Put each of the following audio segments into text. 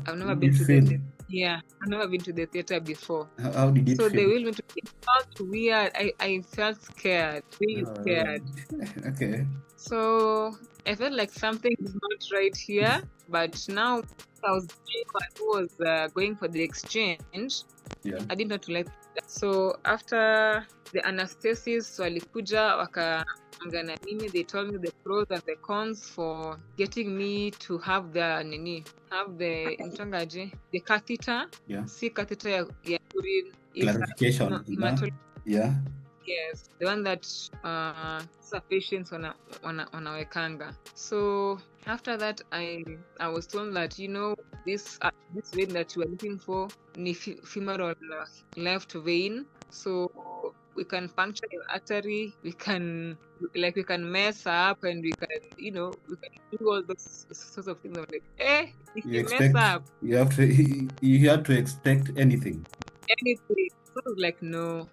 I've never Did been you to feel? I've never been to the theater before. How did it So they feel? will me to it felt weird. I felt scared, really All scared. right. Okay. So I felt like something is not right here. But now I was going for the exchange. Yeah. I did not like that. So after the anesthesis walikuja wakaanga na mimi, they told me the pros and the cons for getting me to have the catheter. Yeah. Si catheter ya urine. Clarification. No, hematology. Yeah. Yes, the one that patients wanawekanga. So after that, I was told that this vein that you are looking for ni femoral left vein. So we can puncture your artery. We can mess up, and we can do all those sorts of things. I'm like, if you mess up, you have to expect anything. anything. So I was like, no,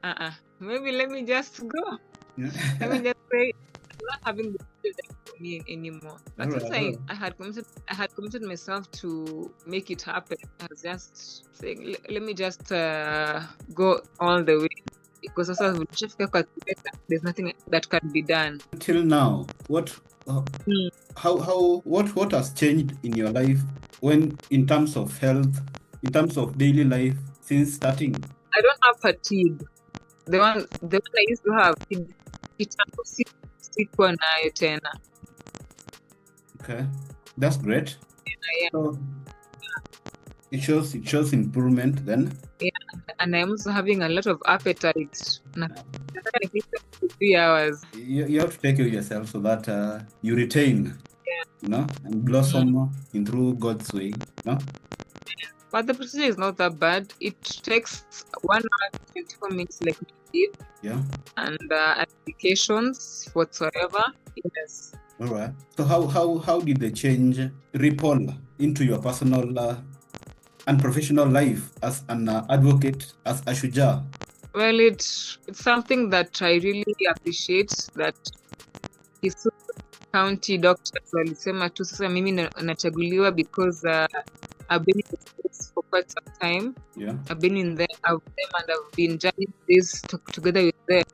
maybe let me just go. Yeah. Let me just say, I'm not having the for me anymore. But since I had committed myself to make it happen, I was just saying, let me just go all the way, because also there's nothing that can be done. Till now, what has changed in your life in terms of health, in terms of daily life since starting? I don't have fatigue. The one I used to have, sikuwa nayo tena. Okay, that's great. Yeah. So it shows improvement then. Yeah, and I'm also having a lot of appetite. 3 hours. You have to take care of yourself so that you retain, and blossom in through God's way, But the procedure is not that bad. It takes 1 hour 24 minutes, like we did. Yeah. And applications whatsoever. Yes. All right. So how did the change ripple into your personal and professional life as an advocate, as a Shujaa? Well, it's something that I really appreciate, that county doctors walisema tu sasa mimi nachaguliwa because I've been in the space for quite some time. Yeah. I've been in there, and I've been journeying this together with them.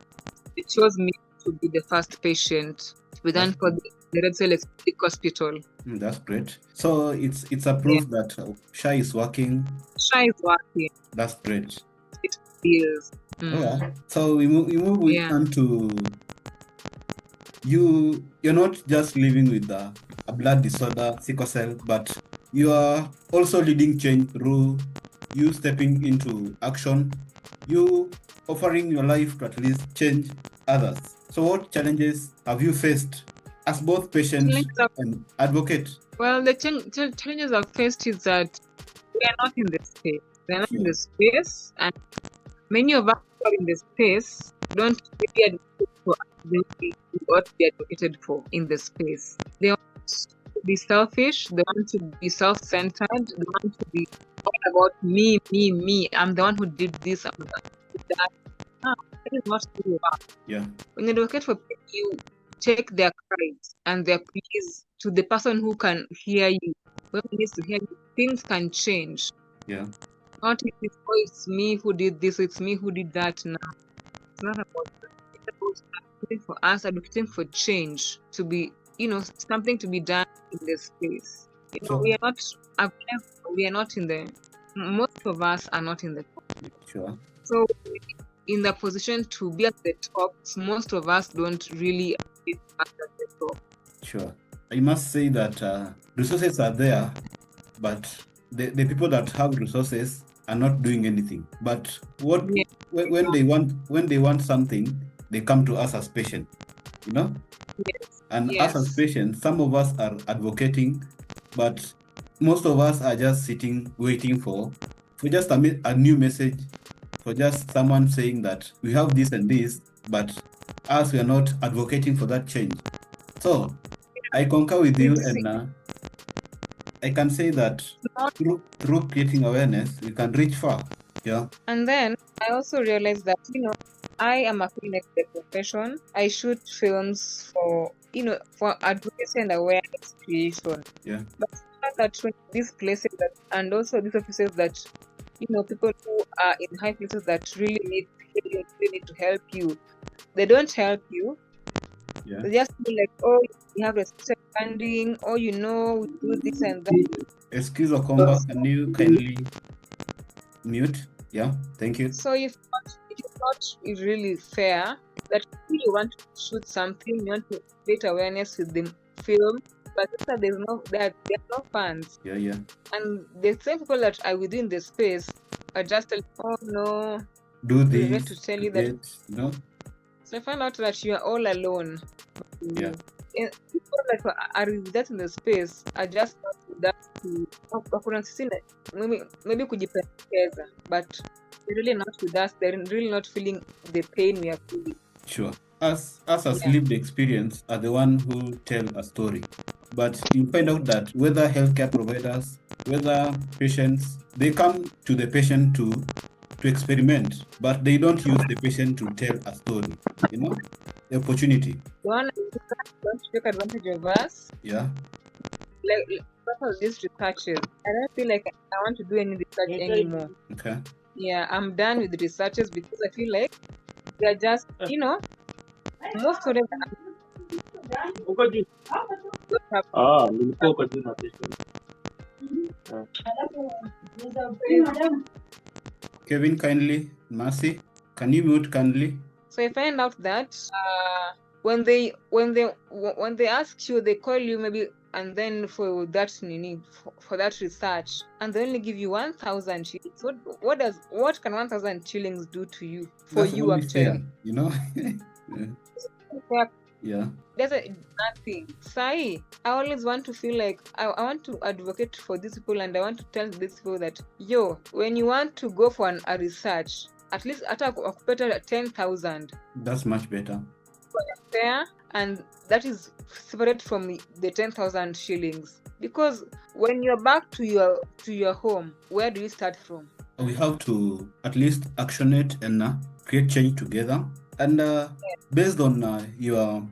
It chose me to be the first patient to be done for the Red Cell Hospital. That's great. So it's a proof that Sha is working. Sha is working. That's great. It is. Yeah. So we move on to you're not just living with a blood disorder, sickle cell, but you are also leading change through you stepping into action, you offering your life to at least change others. So what challenges have you faced as both patient and advocate? Well, the challenges I've faced is that we are not in the space. We are not in the space, and many of us who are in the space don't really advocate for what they advocated for in the space. They want to be selfish, they want to be self-centered, they want to be all about me. I'm the one who did this, I'm the one who did that. No, that is not who you are. Yeah. When you advocate for people, you take their cries and their pleas to the person who can hear you. Whoever needs to hear you, things can change. Yeah. Not if it's me who did this, it's me who did that now. It's not about that. It's about advocating for us, advocating for change, to be, something to be done in this space. We are not in the, most of us are not in the top. Sure. So in the position to be at the top, most of us don't really be at the top. Sure. I must say that resources are there, but the people that have resources are not doing anything. But when they want something, they come to us as patients, Yes. And us as patients, some of us are advocating, but most of us are just sitting, waiting for just a new message, for just someone saying that we have this and this, but us, we are not advocating for that change. So I concur with you, and I can say that through creating awareness, we can reach far. Yeah. And then I also realized that, I am a filmmaker profession. I shoot films for advocacy and awareness creation. Yeah. But that when these places that, and also these offices that, people who are in high places that really need to help you, they don't help you. Yeah. They just feel like, oh, you have restricted funding, or we do this and that. Excuse Okomba, can you kindly mute? Yeah, thank you. So if it is not really fair that you want to shoot something, you want to create awareness with the film, but there are no funds. Yeah. And the same people that are within the space are just telling, oh no, do we this need to tell you that. So I found out that you are all alone. Yeah. People that are with us in the space are just not with us to maybe kujipendekeza, but they're really not with us. They're really not feeling the pain we are feeling. Sure. Us as lived experience are the one who tell a story. But you find out that whether healthcare providers, whether patients, they come to the patient to experiment, but they don't use the patient to tell a story. The opportunity. Don't take advantage of us. Yeah. Like these researches, I don't feel like I want to do any research anymore. Okay. Yeah, I'm done with researches because I feel like they're just, most of them Kevin, kindly. Mercy, can you mute kindly? So I find out that when they ask you, they call you maybe, and then for that for that research, and they only give you 1,000 shillings. What can 1,000 shillings do to you? That's you actually, fair, Yeah. There's nothing. Sai, I always want to feel like I want to advocate for these people, and I want to tell these people that, when you want to go for a research, at least better 10,000. That's much better. Fair, and that is separate from the 10,000 shillings. Because when you're back to your home, where do you start from? We have to at least action it and create change together. And based on you are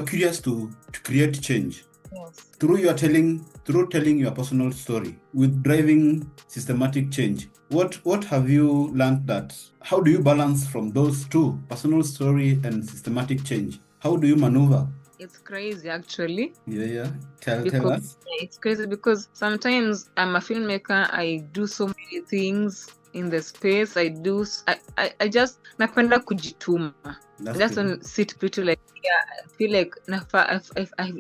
curious to create change. Yes. Through telling your personal story with driving systematic change. What have you learned that? How do you balance from those two, personal story and systematic change? How do you maneuver? It's crazy, actually. Yeah. Tell us. It's crazy because sometimes I'm a filmmaker. I do so many things in the space. I just napenda kujituma. I just don't sit pretty like, I feel like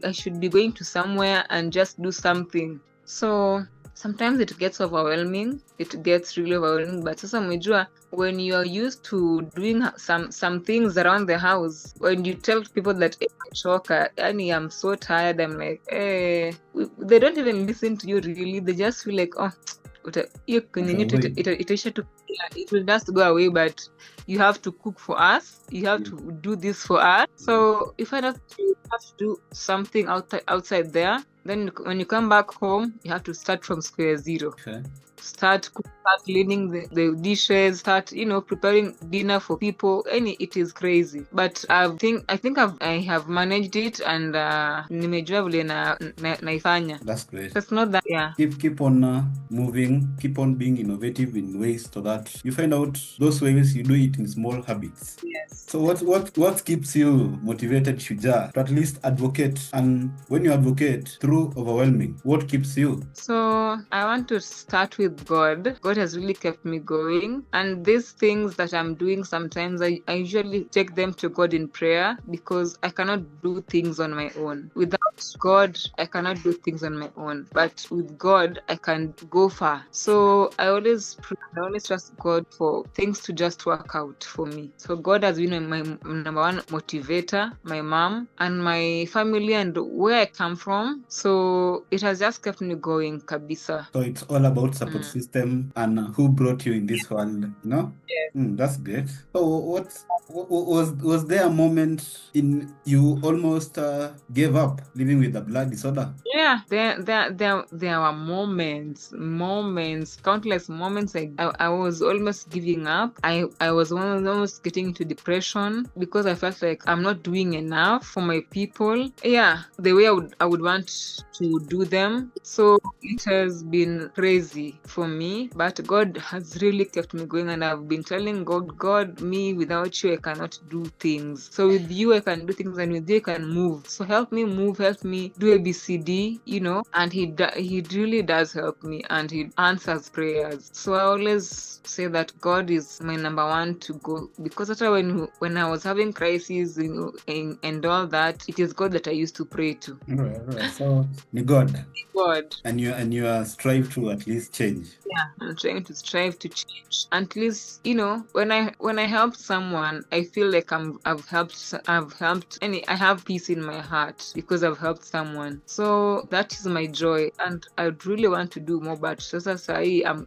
I should be going to somewhere and just do something. So sometimes it gets overwhelming. It gets really overwhelming. But sasa umejua, when you are used to doing some things around the house, when you tell people that I'm so tired, I'm like, they don't even listen to you really. They just feel like, it will just go away, but you have to cook for us, you have to do this for us. So if I have to do something outside there, then when you come back home, you have to start from square zero. Okay. Start cleaning the dishes, start preparing dinner for people. It is crazy, but I think I have managed it, and nimejua vile naifanya. That's great. That's not that. Yeah. Keep on moving, keep on being innovative in ways so that you find out those ways you do it in small habits. Yes. So what keeps you motivated, Shujaa, to at least advocate? And when you advocate through overwhelming, what keeps you? So I want to start with God. God has really kept me going, and these things that I'm doing, sometimes I usually take them to God in prayer, because I cannot do things on my own. Without God, I cannot do things on my own, but with God, I can go far. So I always trust God for things to just work out for me. So God has been my number one motivator, my mom, and my family, and where I come from. So it has just kept me going, kabisa. So it's all about support system and who brought you in this world, no? Yes. That's great. So what was there a moment in you almost gave up living living with a blood disorder? Yeah, there were moments, countless moments. I was almost giving up. I was almost getting into depression because I felt like I'm not doing enough for my people. Yeah, the way I would want to do them. So it has been crazy for me, but God has really kept me going, and I've been telling God, me without you I cannot do things. So with you I can do things, and with you I can move. So help me move, help me do ABCD, and he really does help me, and he answers prayers. So I always say that God is my number one to go, because after when I was having crises, and all that, it is God that I used to pray to. All right. So God. God. And you are strive to at least change. Yeah, I'm trying to strive to change. At least, when I help someone, I feel like I've helped, and I have peace in my heart because I've helped someone. So that is my joy, and I really want to do more. But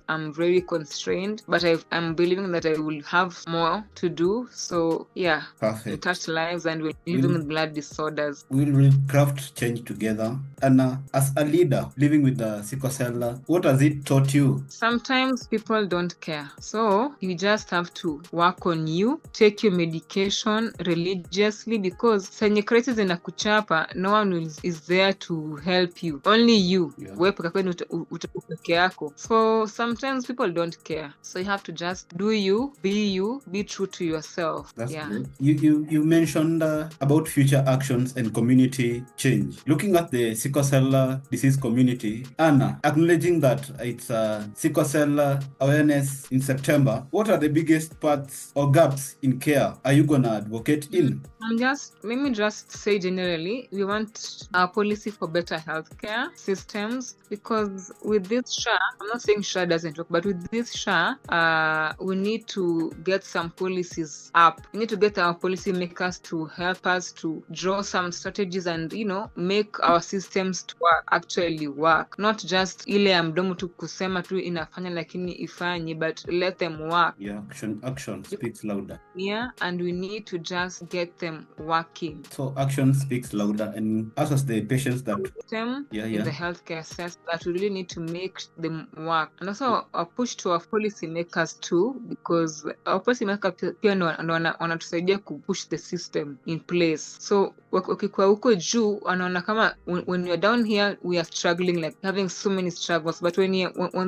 I'm very constrained, but I'm believing that I will have more to do. So yeah, perfect. To touch lives, and we're living with blood disorders. We'll craft change together. And as a leader living with the sickle cell, what has it taught you? Sometimes people don't care. So you just have to work on you, take your medication religiously, because senye crisis inakuchapa, no one is there to help you. Only you. Wewe peke yako. So sometimes people don't care. So you have to just do you, be true to yourself. That's good. You mentioned about future actions and community change. Looking at the sickle cell disease community, Anna, acknowledging that it's sickle cell awareness in September, what are the biggest parts or gaps in care are you gonna advocate in? Let me just say generally, we want a policy for better healthcare systems, because with this SHA, I'm not saying SHA doesn't work, but with this SHA, we need to get some policies up. We need to get our policy makers to help us to draw some strategies and, make our systems to actually work. Not just ile ya mdomo tu kusema tu inafanya lakini ifanye, but let them work. Yeah, action speaks louder. Yeah, and we need to just get them working. So action speaks louder, and us as the patients that in the healthcare sector, that we really need to make them work. And also a push to our policy makers too, because our policy makers pia wanatusaidia push the system in place. So wakikuwa huko juu wanaona kama when you're down here we are struggling, like having so many struggles, but when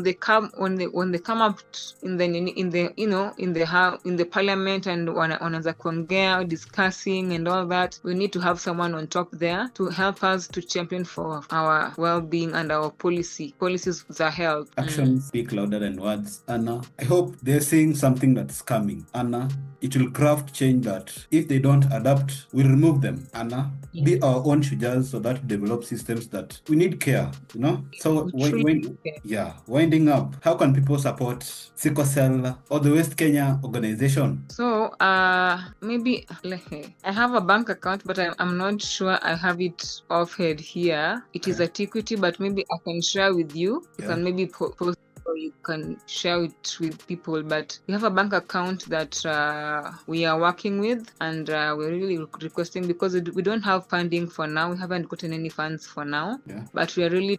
they come up in the parliament and wanaanza kuongea, discussing and all that, we need to have someone on top there to help us to champion for our well-being and our policies za health. Actions speak louder than words. Anna, I hope they're seeing something that's coming. Anna, it will craft change that if they don't adapt, we'll remove them. Anna, be our own Shujaas so that develop systems that we need care, So winding up, how can people support Sickle Cell or the West Kenya organization? So maybe I have a bank account, but I'm not sure I have it offhand here. It is at Equity, but maybe I can share with you. You can maybe post, or you can share it with people. But we have a bank account that we are working with, and we're really requesting, because we don't have funding for now. We haven't gotten any funds for now, but we are really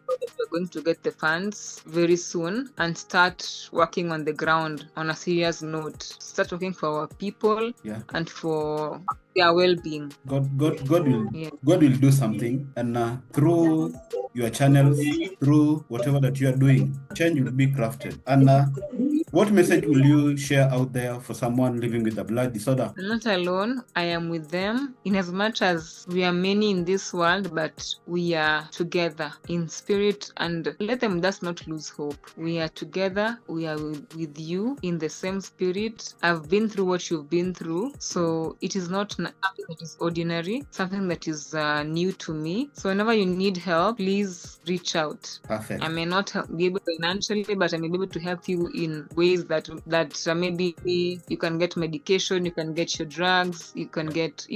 going to get the funds very soon and start working on the ground on a serious note. Start working for our people and for their well-being. God will do something, and through your channels, through whatever that you are doing, change will be crafted. And what message will you share out there for someone living with a blood disorder? I'm not alone. I am with them, in as much as we are many in this world, but we are together in spirit, and let them just not lose hope. We are together. We are with you in the same spirit. I've been through what you've been through, so it is not something that is ordinary, something that is new to me. So whenever you need help, please reach out. Perfect. I may not be able financially, but I may be able to help you in ways ways that maybe you can get medication, you can get your drugs, you can get,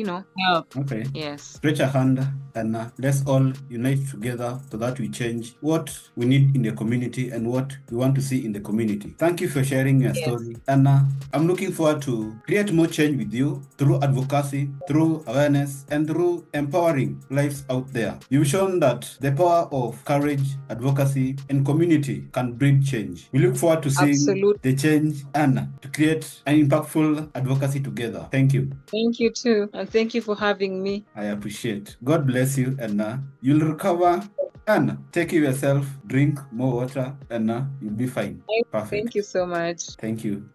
help. Okay. Yes. Stretch a hand and let's all unite together so that we change what we need in the community and what we want to see in the community. Thank you for sharing your story. And I'm looking forward to create more change with you through advocacy, through awareness, and through empowering lives out there. You've shown that the power of courage, advocacy, and community can bring change. We look forward to seeing the change and to create an impactful advocacy together. Thank you. Thank you too. And thank you for having me. I appreciate. God bless you, and you'll recover. And take care of yourself, drink more water, and you'll be fine. Perfect. Thank you so much. Thank you.